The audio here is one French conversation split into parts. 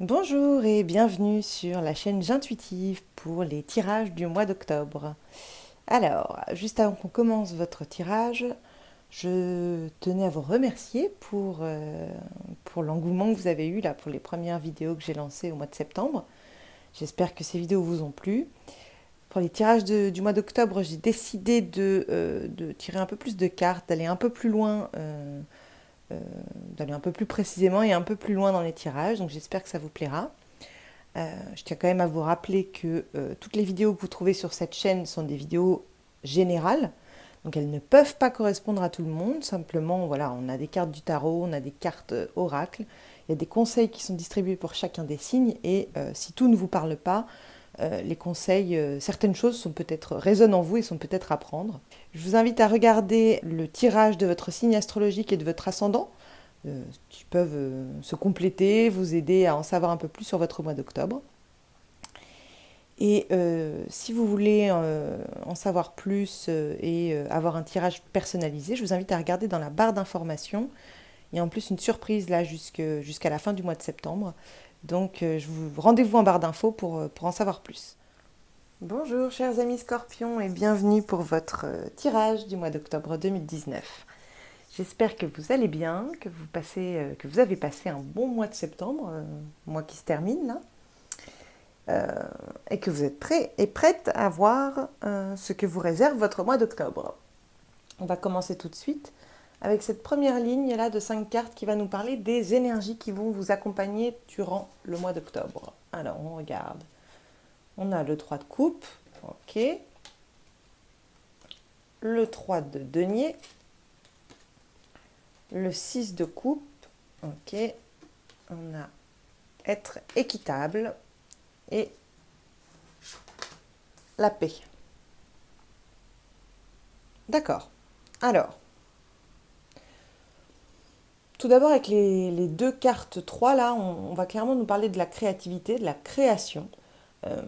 Bonjour et bienvenue sur la chaîne J'intuitive pour les tirages du mois d'octobre. Alors, juste avant qu'on commence votre tirage, je tenais à vous remercier pour l'engouement que vous avez eu là pour les premières vidéos que j'ai lancées au mois de septembre. J'espère que ces vidéos vous ont plu. Pour les tirages du mois d'octobre, j'ai décidé de tirer un peu plus de cartes, euh, d'aller un peu plus précisément et un peu plus loin dans les tirages. Donc j'espère que ça vous plaira. Je tiens quand même à vous rappeler que toutes les vidéos que vous trouvez sur cette chaîne sont des vidéos générales. Donc elles ne peuvent pas correspondre à tout le monde. Simplement, voilà, on a des cartes du tarot, on a des cartes oracles. Il y a des conseils qui sont distribués pour chacun des signes. Et si tout ne vous parle pas, les conseils, certaines choses sont peut-être résonnent en vous et sont peut-être à prendre. Je vous invite à regarder le tirage de votre signe astrologique et de votre ascendant, qui peuvent se compléter, vous aider à en savoir un peu plus sur votre mois d'octobre. Et si vous voulez en savoir plus et avoir un tirage personnalisé, je vous invite à regarder dans la barre d'informations. Il y a en plus une surprise là jusqu'à la fin du mois de septembre. Donc rendez-vous en barre d'infos pour en savoir plus. Bonjour chers amis scorpions et bienvenue pour votre tirage du mois d'octobre 2019. J'espère que vous allez bien, que vous avez passé un bon mois de septembre, mois qui se termine là, et que vous êtes prêts et prêtes à voir ce que vous réserve votre mois d'octobre. On va commencer tout de suite avec cette première ligne là de 5 cartes qui va nous parler des énergies qui vont vous accompagner durant le mois d'octobre. Alors on regarde. On a le 3 de coupe, ok. Le 3 de denier, le 6 de coupe, ok. On a être équitable et la paix. D'accord. Alors, tout d'abord avec les deux cartes 3 là, on va clairement nous parler de la créativité, de la création. Euh,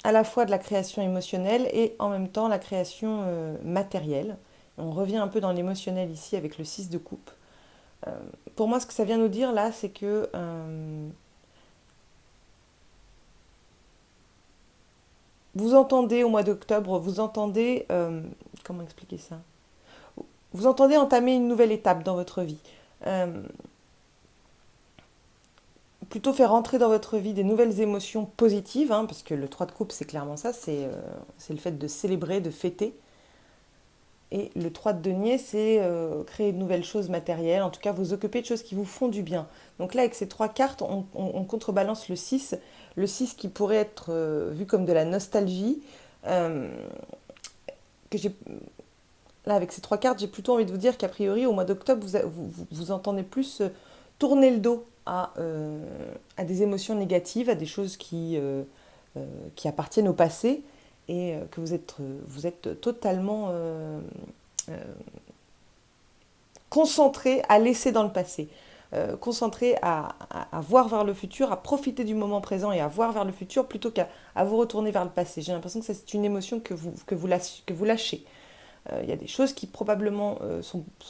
à la fois de la création émotionnelle et en même temps la création matérielle. On revient un peu dans l'émotionnel ici avec le 6 de coupe. Euh, pour moi, ce que ça vient nous dire là, c'est que vous entendez au mois d'octobre, vous entendez, comment expliquer ça? Vous entendez entamer une nouvelle étape dans votre vie. Euh, Plutôt faire entrer dans votre vie des nouvelles émotions positives, hein, parce que le 3 de coupe, c'est clairement ça, c'est le fait de célébrer, de fêter. Et le 3 de denier, c'est créer de nouvelles choses matérielles, en tout cas vous occuper de choses qui vous font du bien. Donc là, avec ces trois cartes, on contrebalance le 6 qui pourrait être vu comme de la nostalgie. euh, que j'ai, Là, avec ces trois cartes, j'ai plutôt envie de vous dire qu'a priori, au mois d'octobre, vous entendez plus tourner le dos à des émotions négatives, à des choses qui appartiennent au passé, et que vous êtes totalement euh, concentré à laisser dans le passé, concentré à voir vers le futur, à profiter du moment présent et à voir vers le futur plutôt qu'à vous retourner vers le passé. J'ai l'impression que c'est une émotion que vous lâchez. Il y a des choses qui probablement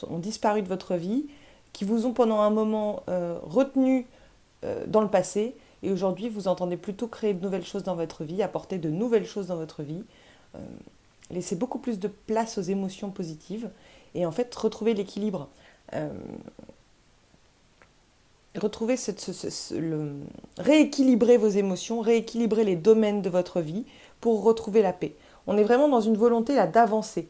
ont disparu de votre vie, qui vous ont pendant un moment retenu dans le passé, et aujourd'hui vous entendez plutôt créer de nouvelles choses dans votre vie, apporter de nouvelles choses dans votre vie, euh, laisser beaucoup plus de place aux émotions positives, et en fait retrouver l'équilibre. Euh, Retrouver rééquilibrer vos émotions, rééquilibrer les domaines de votre vie pour retrouver la paix. On est vraiment dans une volonté là d'avancer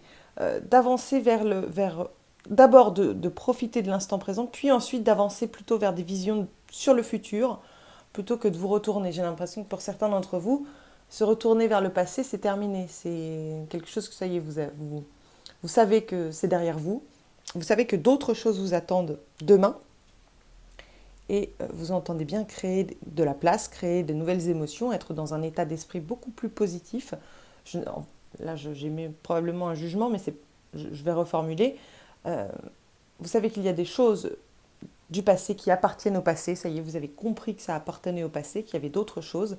vers d'abord de profiter de l'instant présent, puis ensuite d'avancer plutôt vers des visions sur le futur, plutôt que de vous retourner. J'ai l'impression que pour certains d'entre vous, se retourner vers le passé, c'est terminé. C'est quelque chose que ça y est, vous savez que c'est derrière vous. Vous savez que d'autres choses vous attendent demain. Et vous entendez bien créer de la place, créer de nouvelles émotions, être dans un état d'esprit beaucoup plus positif. Je, Là, j'ai mis probablement un jugement, mais je vais reformuler. Euh, vous savez qu'il y a des choses du passé qui appartiennent au passé. Ça y est, vous avez compris que ça appartenait au passé, qu'il y avait d'autres choses.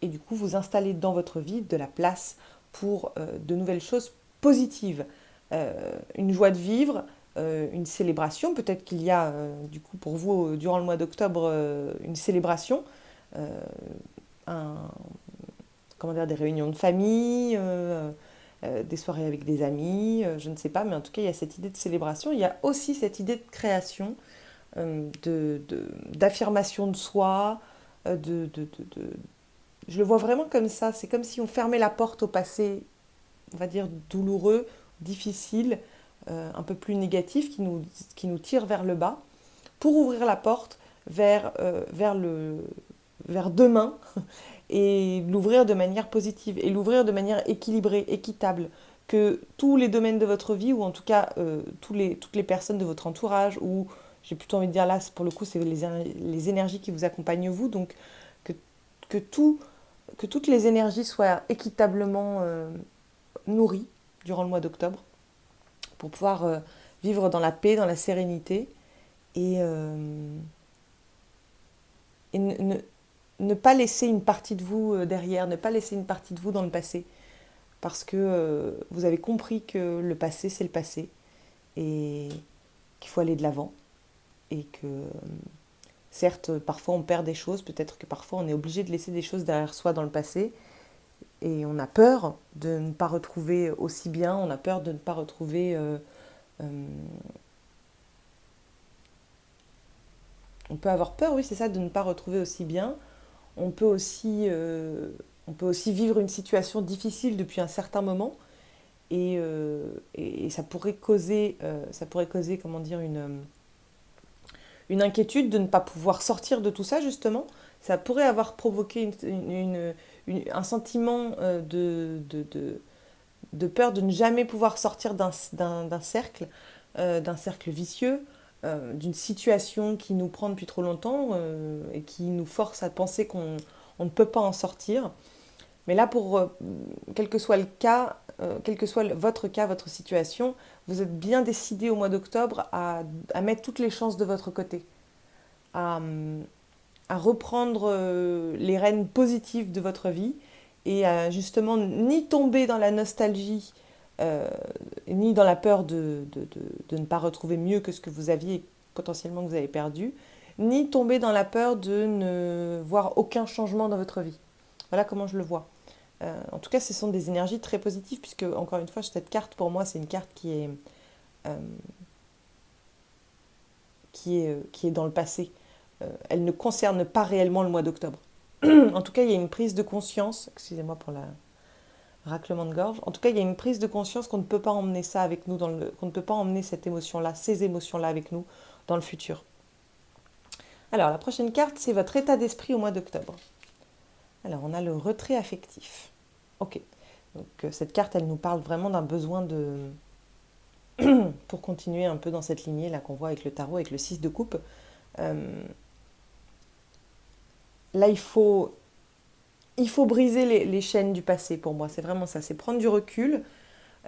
Et du coup, vous installez dans votre vie de la place pour de nouvelles choses positives. Une joie de vivre, une célébration. Peut-être qu'il y a, du coup, pour vous, durant le mois d'octobre, une célébration. euh, un, comment dire, des réunions de famille, des soirées avec des amis, je ne sais pas, mais en tout cas, il y a cette idée de célébration. Il y a aussi cette idée de création, d'affirmation de soi, de... Je le vois vraiment comme ça. C'est comme si on fermait la porte au passé, on va dire, douloureux, difficile, un peu plus négatif, qui nous tire vers le bas, pour ouvrir la porte vers demain et l'ouvrir de manière positive et l'ouvrir de manière équilibrée, équitable, que tous les domaines de votre vie, ou en tout cas toutes les personnes de votre entourage, ou j'ai plutôt envie de dire là, pour le coup, c'est les énergies qui vous accompagnent vous, donc que, que, tout, que toutes les énergies soient équitablement nourries durant le mois d'octobre pour pouvoir vivre dans la paix, dans la sérénité et ne pas laisser une partie de vous derrière, ne pas laisser une partie de vous dans le passé, parce que vous avez compris que le passé, c'est le passé, et qu'il faut aller de l'avant, et que certes, parfois on perd des choses, peut-être que parfois on est obligé de laisser des choses derrière soi dans le passé, et on a peur de ne pas retrouver aussi bien, on a peur de ne pas retrouver... euh, on peut avoir peur, oui, c'est ça, de ne pas retrouver aussi bien. On peut aussi, euh, on peut aussi vivre une situation difficile depuis un certain moment et ça pourrait causer, comment dire, une inquiétude de ne pas pouvoir sortir de tout ça justement. Ça pourrait avoir provoqué un sentiment de peur de ne jamais pouvoir sortir d'un cercle vicieux, d'une situation qui nous prend depuis trop longtemps et qui nous force à penser qu'on on ne peut pas en sortir. Mais là, quel que soit le cas, quel que soit votre cas, votre situation, vous êtes bien décidé au mois d'octobre à mettre toutes les chances de votre côté, à, à reprendre les rênes positives de votre vie et à justement ni tomber dans la nostalgie, euh, ni dans la peur de ne pas retrouver mieux que ce que vous aviez potentiellement que vous avez perdu, ni tomber dans la peur de ne voir aucun changement dans votre vie. Voilà comment je le vois. En tout cas, ce sont des énergies très positives, puisque, encore une fois, cette carte, pour moi, c'est une carte euh, qui est dans le passé. Elle ne concerne pas réellement le mois d'octobre. En tout cas, il y a une prise de conscience, excusez-moi pour le raclement de gorge, en tout cas, il y a une prise de conscience qu'on ne peut pas emmener ça avec nous, qu'on ne peut pas emmener cette émotion-là, ces émotions-là avec nous dans le futur. Alors, la prochaine carte, c'est votre état d'esprit au mois d'octobre. Alors, on a le retrait affectif. Ok. Donc, cette carte, elle nous parle vraiment d'un besoin pour continuer un peu dans cette lignée là qu'on voit avec le tarot, avec le 6 de coupe. Euh, Là, il faut briser les chaînes du passé pour moi. C'est vraiment ça. C'est prendre du recul,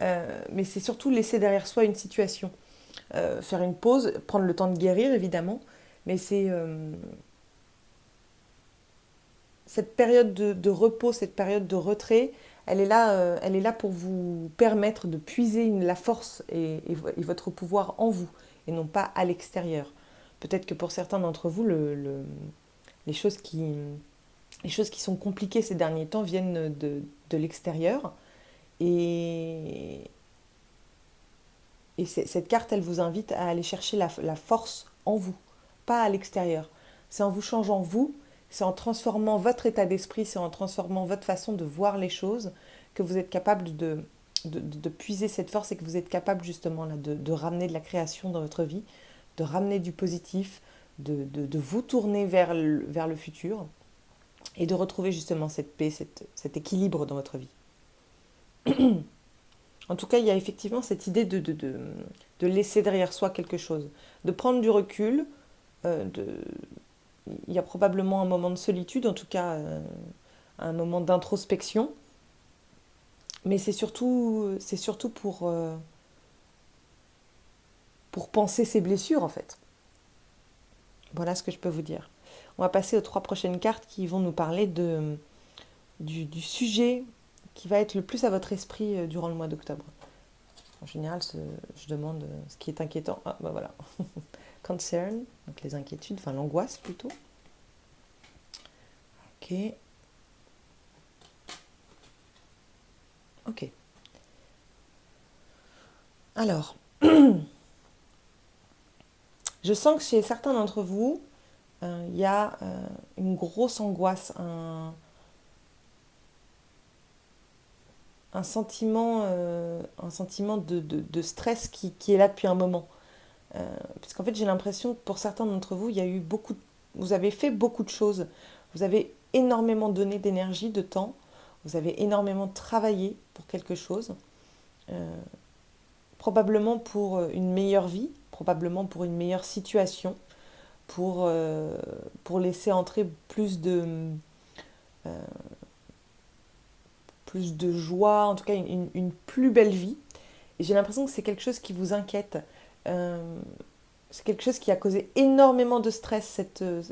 mais c'est surtout laisser derrière soi une situation. Faire une pause, prendre le temps de guérir, évidemment. Mais c'est cette période de repos, cette période de retrait, elle est là pour vous permettre de puiser la force et votre pouvoir en vous et non pas à l'extérieur. Peut-être que pour certains d'entre vous, les choses les choses qui sont compliquées ces derniers temps viennent de l'extérieur. Et, et cette carte, elle vous invite à aller chercher la force en vous, pas à l'extérieur. C'est en vous changeant vous, c'est en transformant votre état d'esprit, c'est en transformant votre façon de voir les choses que vous êtes capable de puiser cette force et que vous êtes capable justement là, de ramener de la création dans votre vie, de ramener du positif, de vous tourner vers le futur et de retrouver justement cette paix, cet équilibre dans votre vie. En tout cas, il y a effectivement cette idée de laisser derrière soi quelque chose, de prendre du recul. euh, de, il y a probablement un moment de solitude, en tout cas un moment d'introspection, mais c'est surtout pour penser ses blessures en fait. Voilà ce que je peux vous dire. On va passer aux trois prochaines cartes qui vont nous parler du sujet qui va être le plus à votre esprit durant le mois d'octobre. En général, je demande ce qui est inquiétant. Ah, bah voilà. Concern, donc les inquiétudes, enfin l'angoisse plutôt. Ok. Alors, je sens que chez certains d'entre vous, il y a une grosse angoisse, un sentiment de stress qui est là depuis un moment. Parce qu'en fait, j'ai l'impression que pour certains d'entre vous, il y a eu vous avez fait beaucoup de choses. Vous avez énormément donné d'énergie, de temps. Vous avez énormément travaillé pour quelque chose. Euh, Probablement pour une meilleure vie, probablement pour une meilleure situation, pour laisser entrer euh, plus de joie, en tout cas une plus belle vie. Et j'ai l'impression que c'est quelque chose qui vous inquiète. Euh, c'est quelque chose qui a causé énormément de stress,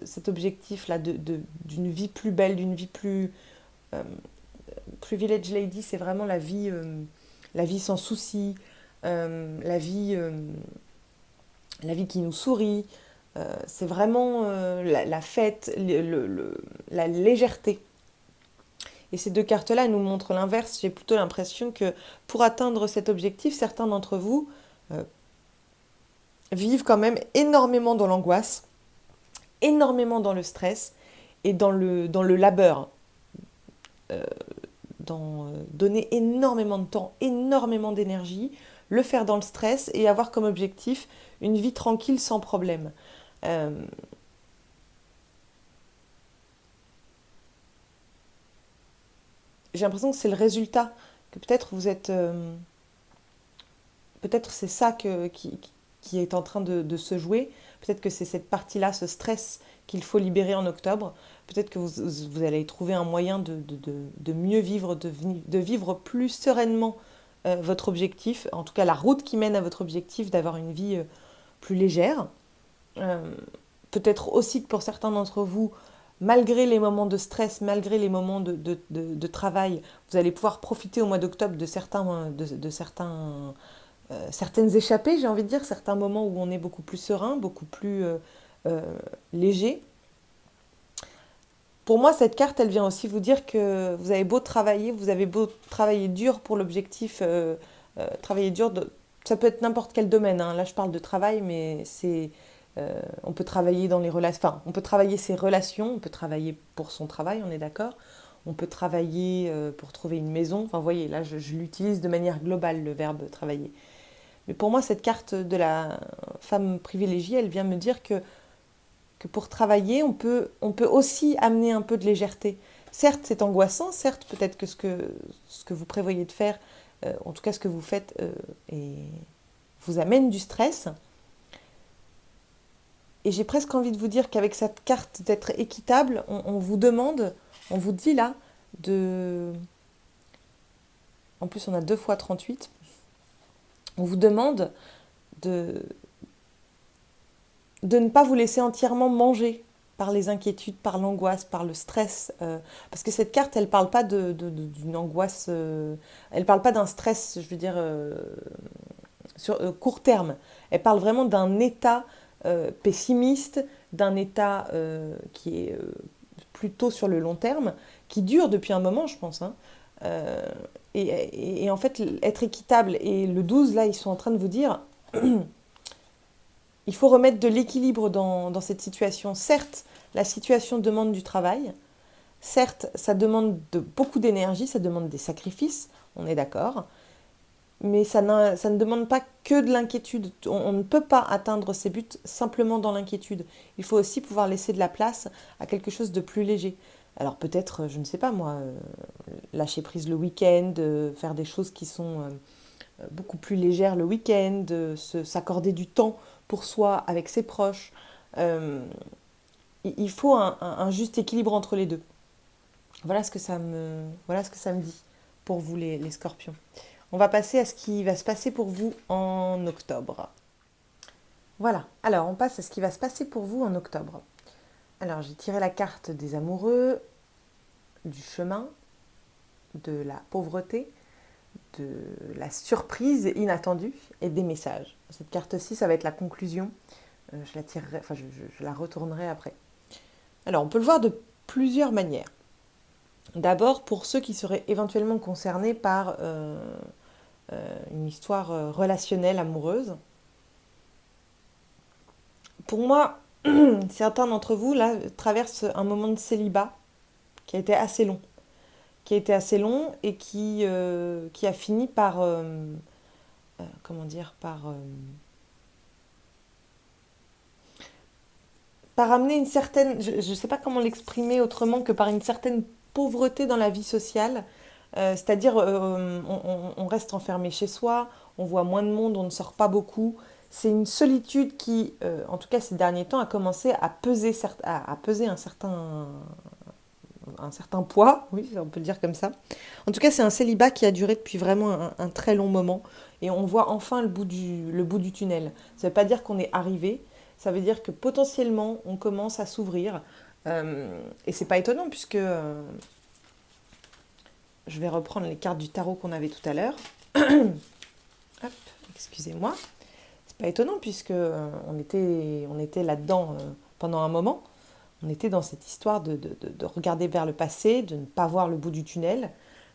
cet objectif-là d'une vie plus belle, d'une vie plus... Euh, Privilege Lady, c'est vraiment la vie sans souci, la vie qui nous sourit. C'est vraiment la fête, la légèreté. Et ces deux cartes-là nous montrent l'inverse. J'ai plutôt l'impression que pour atteindre cet objectif, certains d'entre vous euh, vivent quand même énormément dans l'angoisse, énormément dans le stress et dans le labeur. Euh, Donner énormément de temps, énormément d'énergie, le faire dans le stress et avoir comme objectif une vie tranquille sans problème. Euh, j'ai l'impression que c'est le résultat, que peut-être vous êtes... peut-être c'est ça qui est en train de se jouer. Peut-être que c'est cette partie-là, ce stress qu'il faut libérer en octobre. Peut-être que vous allez trouver un moyen de mieux vivre, de vivre plus sereinement votre objectif, en tout cas la route qui mène à votre objectif d'avoir une vie plus légère. Euh, Peut-être aussi que pour certains d'entre vous, malgré les moments de stress, malgré les moments de travail, vous allez pouvoir profiter au mois d'octobre certaines échappées, j'ai envie de dire, certains moments où on est beaucoup plus serein, beaucoup plus euh, léger. Pour moi, cette carte, elle vient aussi vous dire que vous avez beau travailler dur pour l'objectif, travailler dur, ça peut être n'importe quel domaine, hein. Là, je parle de travail, mais on peut travailler dans les relations, enfin, on peut travailler ses relations, on peut travailler pour son travail, on est d'accord. On peut travailler pour trouver une maison. Enfin, vous voyez, là, je l'utilise de manière globale, le verbe travailler. Mais pour moi, cette carte de la femme privilégiée, elle vient me dire que pour travailler, on peut aussi amener un peu de légèreté. Certes, c'est angoissant, certes, peut-être que ce que vous prévoyez de faire, en tout cas ce que vous faites, vous amène du stress. Et j'ai presque envie de vous dire qu'avec cette carte d'être équitable, on vous demande, on vous dit là, de... En plus, on a 2 fois 38. On vous demande de, de ne pas vous laisser entièrement manger par les inquiétudes, par l'angoisse, par le stress. Parce que cette carte, elle ne parle pas d'une angoisse, elle ne parle pas d'un stress, je veux dire, sur court terme. Elle parle vraiment d'un état pessimiste, d'un état qui est plutôt sur le long terme, qui dure depuis un moment, je pense. Hein. Euh, et en fait, être équitable, et le 12 là, ils sont en train de vous dire, il faut remettre de l'équilibre dans cette situation. Certes, la situation demande du travail. Certes, ça demande beaucoup d'énergie, ça demande des sacrifices, on est d'accord. Mais ça ne demande pas que de l'inquiétude. On ne peut pas atteindre ses buts simplement dans l'inquiétude. Il faut aussi pouvoir laisser de la place à quelque chose de plus léger. Alors peut-être, je ne sais pas moi, lâcher prise le week-end, faire des choses qui sont beaucoup plus légères le week-end, s'accorder du temps pour soi, avec ses proches. Euh, il faut un juste équilibre entre les deux. Voilà ce que ça me dit pour vous les scorpions. On va passer à ce qui va se passer pour vous en octobre. Voilà, alors on passe à ce qui va se passer pour vous en octobre. Alors j'ai tiré la carte des amoureux, du chemin, de la pauvreté, de la surprise inattendue et des messages. Cette carte-ci, ça va être la conclusion. Je la tirerai, enfin je la retournerai après. Alors on peut le voir de plusieurs manières. D'abord, pour ceux qui seraient éventuellement concernés par une histoire relationnelle, amoureuse. Pour moi, certains d'entre vous, là, traversent un moment de célibat qui a été assez long. Qui a été assez long et qui a fini par, comment dire, par amener une certaine, je ne sais pas comment l'exprimer autrement que par une certaine pauvreté dans la vie sociale. C'est-à-dire, on reste enfermé chez soi, on voit moins de monde, on ne sort pas beaucoup. C'est une solitude qui, en tout cas ces derniers temps, a commencé à peser, à peser un certain poids, oui, on peut le dire comme ça. En tout cas, c'est un célibat qui a duré depuis vraiment un très long moment et on voit enfin le bout du tunnel. Ça ne veut pas dire qu'on est arrivé, ça veut dire que potentiellement on commence à s'ouvrir. Et c'est pas étonnant puisque je vais reprendre les cartes du tarot qu'on avait tout à l'heure. Hop, excusez-moi. C'est pas étonnant puisque on était là-dedans pendant un moment. On était dans cette histoire de regarder vers le passé, de ne pas voir le bout du tunnel.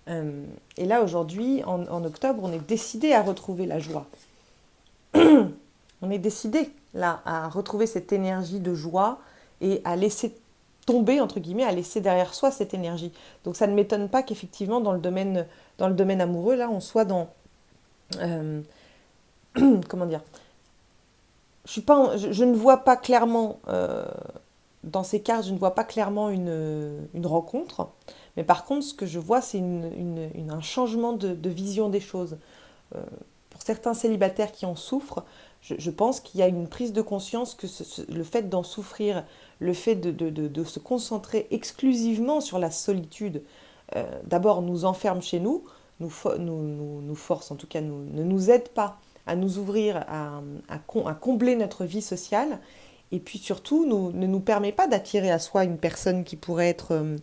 Et là, aujourd'hui, en octobre, on est décidé à retrouver la joie. On est décidé, là, à retrouver cette énergie de joie et à laisser tomber, entre guillemets, à laisser derrière soi cette énergie. Donc ça ne m'étonne pas qu'effectivement, dans le domaine amoureux, là, on soit dans... euh, comment dire, je ne vois pas clairement dans ces cartes, je ne vois pas clairement une rencontre. Mais par contre, ce que je vois, c'est un changement de vision des choses. Euh, pour certains célibataires qui en souffrent, je pense qu'il y a une prise de conscience que le fait d'en souffrir, le fait de se concentrer exclusivement sur la solitude, d'abord nous enferme chez nous, nous force, en tout cas ne nous aide pas à nous ouvrir, à combler notre vie sociale, et puis surtout ne nous permet pas d'attirer à soi une personne qui pourrait être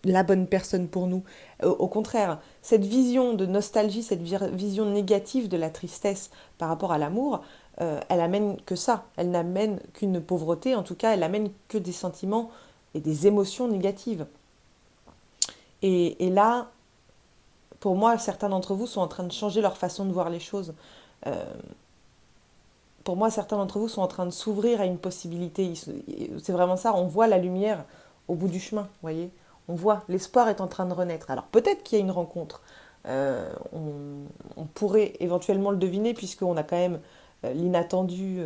la bonne personne pour nous. Au contraire, cette vision de nostalgie, cette vision négative de la tristesse par rapport à l'amour, elle amène que ça. Elle n'amène qu'une pauvreté, en tout cas, elle amène que des sentiments et des émotions négatives. Et là, pour moi, certains d'entre vous sont en train de changer leur façon de voir les choses. Euh, pour moi, certains d'entre vous sont en train de s'ouvrir à une possibilité. C'est vraiment ça, on voit la lumière au bout du chemin, vous voyez. On voit, l'espoir est en train de renaître. Alors peut-être qu'il y a une rencontre. On pourrait éventuellement le deviner puisqu'on a quand même l'inattendu,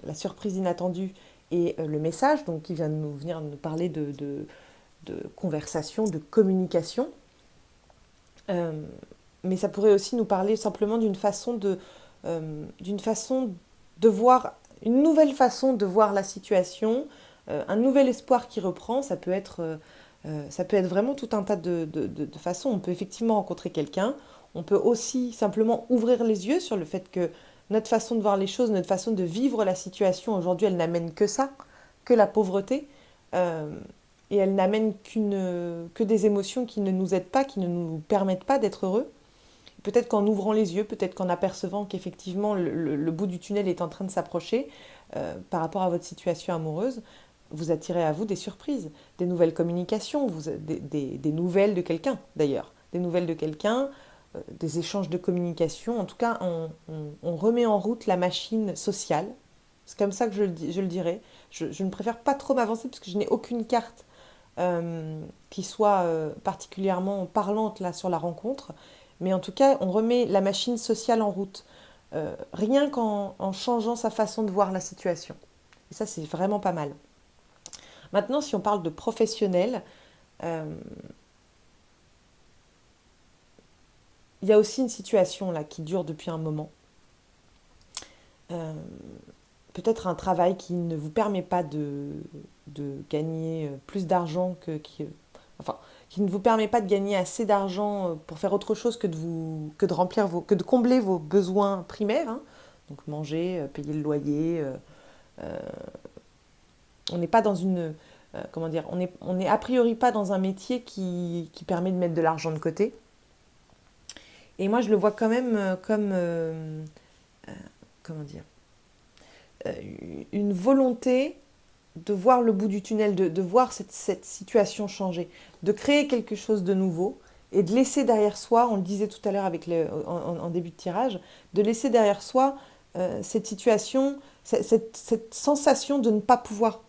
la surprise inattendue et le message, donc qui vient de nous venir nous parler de conversation, de communication. Euh, mais ça pourrait aussi nous parler simplement d'une façon de voir, une nouvelle façon de voir la situation, un nouvel espoir qui reprend. Ça peut être vraiment tout un tas de façons. On peut effectivement rencontrer quelqu'un. On peut aussi simplement ouvrir les yeux sur le fait que notre façon de voir les choses, notre façon de vivre la situation aujourd'hui, elle n'amène que ça, que la pauvreté. Euh, et elle n'amène que des émotions qui ne nous aident pas, qui ne nous permettent pas d'être heureux. Peut-être qu'en ouvrant les yeux, peut-être qu'en apercevant qu'effectivement le bout du tunnel est en train de s'approcher par rapport à votre situation amoureuse, vous attirez à vous des surprises, des nouvelles communications, des nouvelles de quelqu'un d'ailleurs, des nouvelles de quelqu'un, des échanges de communication. En tout cas, on remet en route la machine sociale. C'est comme ça que je le dirais. Je ne préfère pas trop m'avancer parce que je n'ai aucune carte qui soit particulièrement parlante là sur la rencontre. Mais en tout cas, on remet la machine sociale en route, rien qu'en changeant sa façon de voir la situation. Et ça, c'est vraiment pas mal. Maintenant, si on parle de professionnel, euh, il y a aussi une situation là qui dure depuis un moment. Euh, Peut-être un travail qui ne vous permet pas de gagner plus d'argent enfin, qui ne vous permet pas de gagner assez d'argent pour faire autre chose que de remplir que de combler vos besoins primaires, hein. Donc manger, payer le loyer. On n'est pas dans comment dire, on est a priori pas dans un métier qui permet de mettre de l'argent de côté. Et moi, je le vois quand même comme, comment dire, euh, une volonté. de voir le bout du tunnel, de voir cette situation changer, de créer quelque chose de nouveau et de laisser derrière soi, on le disait tout à l'heure avec en début de tirage, de laisser derrière soi cette situation, cette sensation de ne pas pouvoir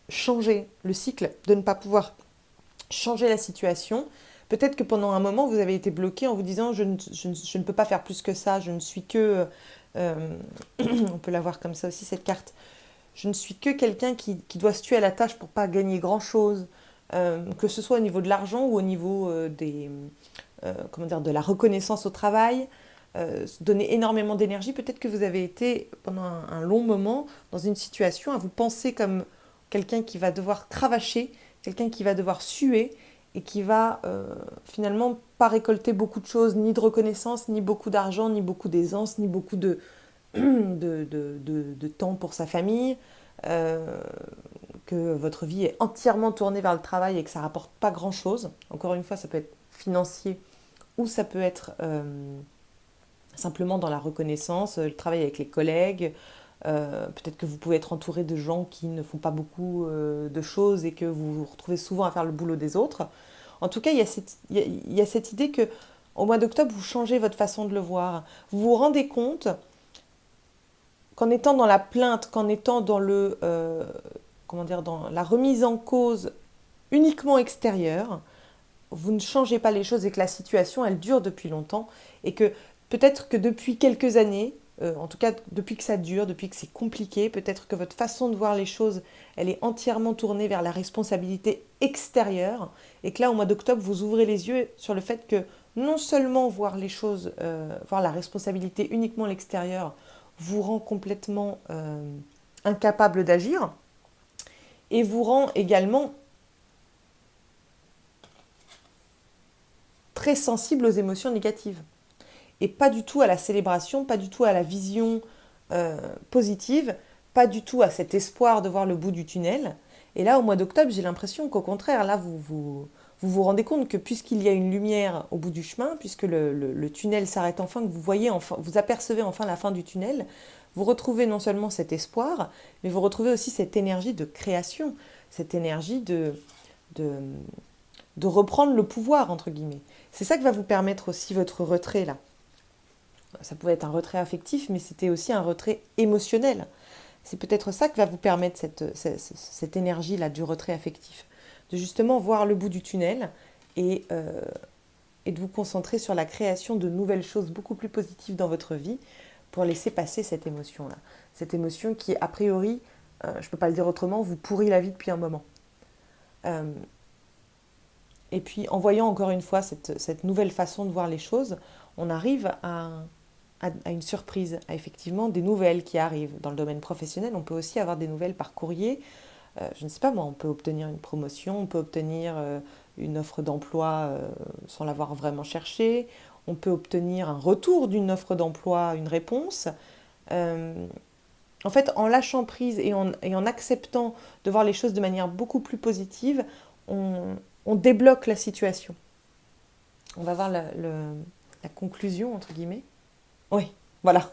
changer le cycle, de ne pas pouvoir changer la situation. Peut-être que pendant un moment, vous avez été bloqué en vous disant je ne peux pas faire plus que ça, je ne suis que... on peut la voir comme ça aussi, cette carte. Je ne suis que quelqu'un qui doit se tuer à la tâche pour pas gagner grand-chose, que ce soit au niveau de l'argent ou au niveau comment dire, de la reconnaissance au travail, donner énormément d'énergie. Peut-être que vous avez été pendant un long moment dans une situation à vous penser comme quelqu'un qui va devoir cravacher, quelqu'un qui va devoir suer et qui va finalement pas récolter beaucoup de choses, ni de reconnaissance, ni beaucoup d'argent, ni beaucoup d'aisance, ni beaucoup de temps pour sa famille, que votre vie est entièrement tournée vers le travail et que ça rapporte pas grand-chose. Encore une fois, ça peut être financier ou ça peut être simplement dans la reconnaissance, le travail avec les collègues. Peut-être que vous pouvez être entouré de gens qui ne font pas beaucoup de choses et que vous vous retrouvez souvent à faire le boulot des autres. En tout cas, il y a cette idée que au mois d'octobre, vous changez votre façon de le voir. Vous vous rendez compte qu'en étant dans la plainte, qu'en étant dans comment dire, dans la remise en cause uniquement extérieure, vous ne changez pas les choses et que la situation, elle dure depuis longtemps et que peut-être que depuis quelques années, en tout cas depuis que ça dure, depuis que c'est compliqué, peut-être que votre façon de voir les choses, elle est entièrement tournée vers la responsabilité extérieure et que là, au mois d'octobre, vous ouvrez les yeux sur le fait que non seulement voir les choses, voir la responsabilité uniquement à l'extérieur, vous rend complètement incapable d'agir et vous rend également très sensible aux émotions négatives et pas du tout à la célébration, pas du tout à la vision positive, pas du tout à cet espoir de voir le bout du tunnel. Et là, au mois d'octobre, j'ai l'impression qu'au contraire, là, vous rendez compte que puisqu'il y a une lumière au bout du chemin, puisque le tunnel s'arrête enfin, que vous voyez enfin, vous apercevez enfin la fin du tunnel, vous retrouvez non seulement cet espoir, mais vous retrouvez aussi cette énergie de création, cette énergie de, de reprendre le pouvoir, entre guillemets. C'est ça que va vous permettre aussi votre retrait, là. Ça pouvait être un retrait affectif, mais c'était aussi un retrait émotionnel. C'est peut-être ça que va vous permettre cette énergie-là du retrait affectif. De justement voir le bout du tunnel et de vous concentrer sur la création de nouvelles choses beaucoup plus positives dans votre vie pour laisser passer cette émotion-là. Cette émotion qui, a priori, je ne peux pas le dire autrement, vous pourrit la vie depuis un moment. Et puis, en voyant encore une fois cette nouvelle façon de voir les choses, on arrive à une surprise, à effectivement des nouvelles qui arrivent. Dans le domaine professionnel, on peut aussi avoir des nouvelles par courrier. Je ne sais pas moi, on peut obtenir une promotion, on peut obtenir une offre d'emploi sans l'avoir vraiment cherché, on peut obtenir un retour d'une offre d'emploi, une réponse. Euh, En fait, en lâchant prise et en acceptant de voir les choses de manière beaucoup plus positive, on débloque la situation. On va voir la conclusion, entre guillemets. Oui, voilà.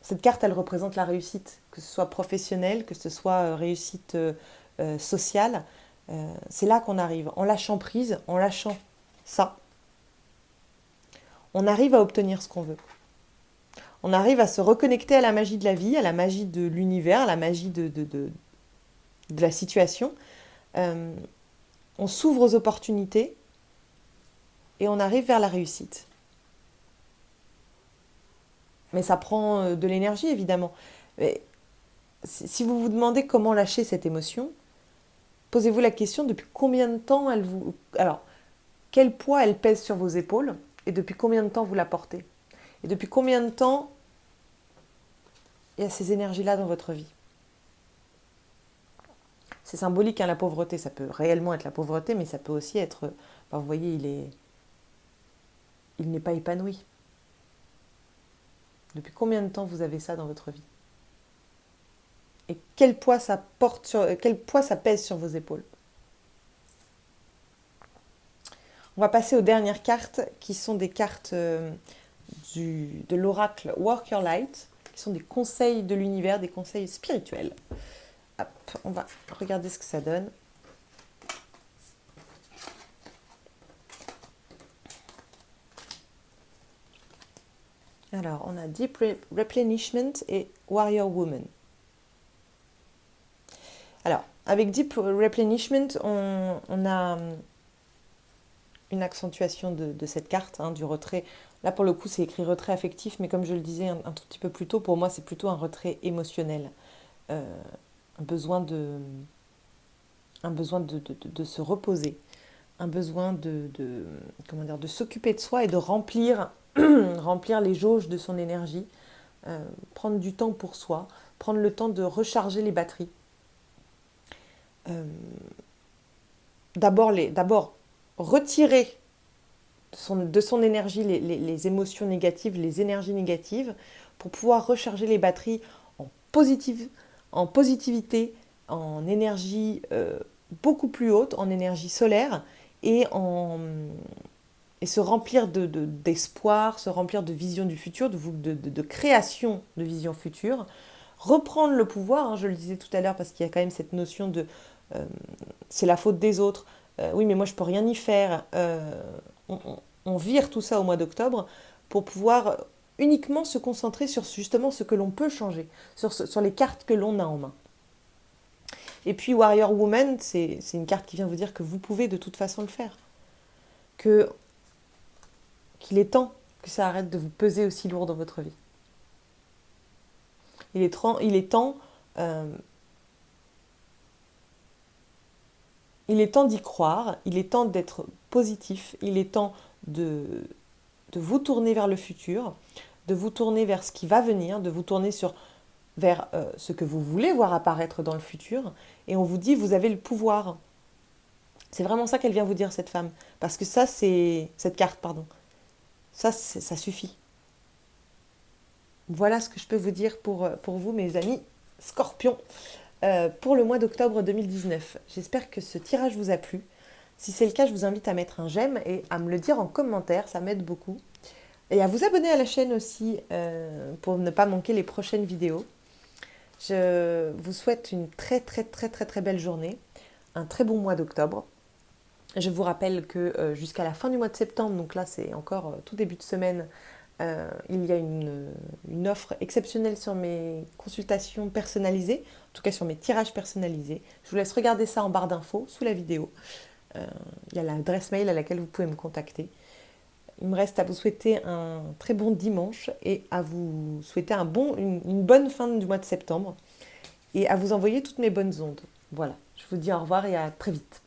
Cette carte, elle représente la réussite, que ce soit professionnelle, que ce soit réussite sociale. C'est là qu'on arrive. En lâchant prise, en lâchant ça, on arrive à obtenir ce qu'on veut. On arrive à se reconnecter à la magie de la vie, à la magie de l'univers, à la magie de la situation. Euh, on s'ouvre aux opportunités et on arrive vers la réussite. Mais ça prend de l'énergie, évidemment. Mais si vous vous demandez comment lâcher cette émotion, posez-vous la question depuis combien de temps elle vous... Alors, quel poids elle pèse sur vos épaules et depuis combien de temps vous la portez. Et depuis combien de temps il y a ces énergies-là dans votre vie. C'est symbolique, hein, la pauvreté. Ça peut réellement être la pauvreté, mais ça peut aussi être... Enfin, vous voyez, il n'est pas épanoui. Depuis combien de temps vous avez ça dans votre vie? Et quel poids ça porte quel poids ça pèse sur vos épaules? On va passer aux dernières cartes qui sont des cartes de l'oracle Work Your Light, qui qui sont des conseils de l'univers, des conseils spirituels. Hop, on va regarder ce que ça donne. Alors, on a Deep Replenishment et Warrior Woman. Alors, avec Deep Replenishment, on a une accentuation de cette carte, du retrait. Là, pour le coup, c'est écrit retrait affectif, mais comme je le disais un tout petit peu plus tôt, pour moi, c'est plutôt un retrait émotionnel. Un besoin de se reposer, un besoin comment dire, de s'occuper de soi et de remplir, remplir les jauges de son énergie, prendre du temps pour soi, prendre le temps de recharger les batteries. D'abord retirer de son énergie les émotions négatives, les énergies négatives, pour pouvoir recharger les batteries en positivité, en énergie beaucoup plus haute, en énergie solaire, et se remplir d'espoir, se remplir de vision du futur, de création de vision future, reprendre le pouvoir, je le disais tout à l'heure, parce qu'il y a quand même cette notion de c'est la faute des autres, oui mais moi je peux rien y faire, on vire tout ça au mois d'octobre pour pouvoir uniquement se concentrer sur justement ce que l'on peut changer, sur les cartes que l'on a en main. Et puis Warrior Woman, c'est une carte qui vient vous dire que vous pouvez de toute façon le faire. Qu'il est temps que ça arrête de vous peser aussi lourd dans votre vie. Il est temps d'y croire, il est temps d'être positif, il est temps de vous tourner vers le futur, de vous tourner vers ce qui va venir, de vous tourner vers ce que vous voulez voir apparaître dans le futur. Et on vous dit, vous avez le pouvoir. C'est vraiment ça qu'elle vient vous dire, cette femme. Parce que ça, c'est... Cette carte, pardon. Ça suffit. Voilà ce que je peux vous dire pour vous, mes amis Scorpions, pour le mois d'octobre 2019. J'espère que ce tirage vous a plu. Si c'est le cas, je vous invite à mettre un j'aime et à me le dire en commentaire, ça m'aide beaucoup. Et à vous abonner à la chaîne aussi pour ne pas manquer les prochaines vidéos. Je vous souhaite une très très très très très belle journée, un très bon mois d'octobre. Je vous rappelle que jusqu'à la fin du mois de septembre, donc là c'est encore tout début de semaine, il y a une offre exceptionnelle sur mes consultations personnalisées, en tout cas sur mes tirages personnalisés. Je vous laisse regarder ça en barre d'infos sous la vidéo. Il y a l'adresse mail à laquelle vous pouvez me contacter. Il me reste à vous souhaiter un très bon dimanche et à vous souhaiter une bonne fin du mois de septembre et à vous envoyer toutes mes bonnes ondes. Voilà, je vous dis au revoir et à très vite.